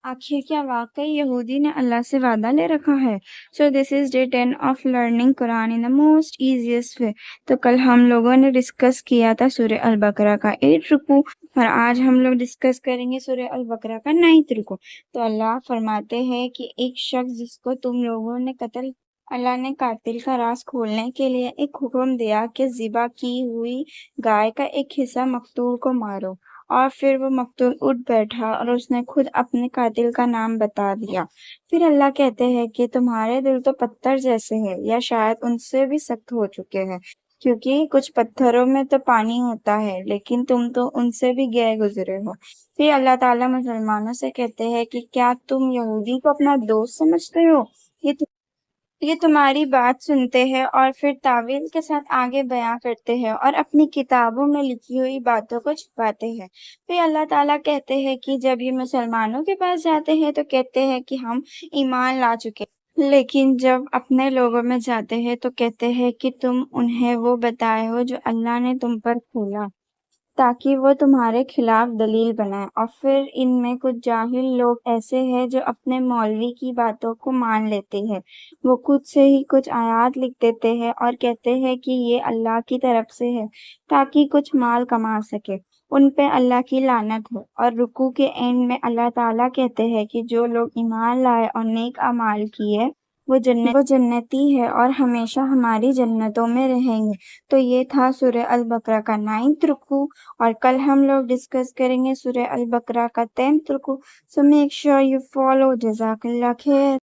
आखिर क्या वाकई यहूदी ने अल्लाह से वादा ले रखा है? So this is day 10 of learning Quran in the most easiest way. तो कल हम लोगों ने डिस्कस किया था सूरह अल बकरा का 8 रुकू, और आज हम लोग डिस्कस करेंगे सूरह अल बकरा का 9 रुकू। तो अल्लाह फरमाते हैं कि एक शख्स जिसको तुम लोगों ने कत्ल, अल्लाह ने कातिल का राज खोलने के लिए एक हुक्म दिया कि ज़िबा की हुई गाय का एक हिस्सा मकतूल को मारो। और फिर वो मकतूल उठ बैठा और उसने खुद अपने कातिल का नाम बता दिया। फिर अल्लाह कहते हैं कि तुम्हारे दिल तो पत्थर जैसे हैं, या शायद उनसे भी सख्त हो चुके हैं, क्योंकि कुछ पत्थरों में तो पानी होता है लेकिन तुम तो उनसे भी गए गुजरे हो। फिर अल्लाह ताला मुसलमानों से कहते हैं कि क्या तुम यहूदी को अपना दोस्त समझते हो? ये ये तुम्हारी बात सुनते हैं और फिर तावील के साथ आगे बयां करते हैं और अपनी किताबों में लिखी हुई बातों को छुपाते हैं। फिर अल्लाह ताला कहते हैं कि जब ये मुसलमानों के पास जाते हैं तो कहते हैं कि हम ईमान ला चुके हैं। लेकिन जब अपने लोगों में जाते हैं तो कहते हैं कि तुम उन्हें वो बताए हो जो अल्लाह ने तुम पर खोला, ताकि वो तुम्हारे खिलाफ दलील बनाए। और फिर इनमें कुछ जाहिल लोग ऐसे हैं जो अपने मौलवी की बातों को मान लेते हैं। वो खुद से ही कुछ आयात लिख देते हैं और कहते हैं कि ये अल्लाह की तरफ से है, ताकि कुछ माल कमा सके। उन पे अल्लाह की लानत हो। और रुकू के एंड में अल्लाह ताला कहते हैं कि जो लोग ईमान लाए और नेक अमाल किए वो जन्नती है और हमेशा हमारी जन्नतों में रहेंगे। तो ये था सूरह अल बकरा का 9 रुकू, और कल हम लोग डिस्कस करेंगे सूरह अल बकरा का 10 रुकू। So make sure you follow. जज़ाकल्लाह खैर।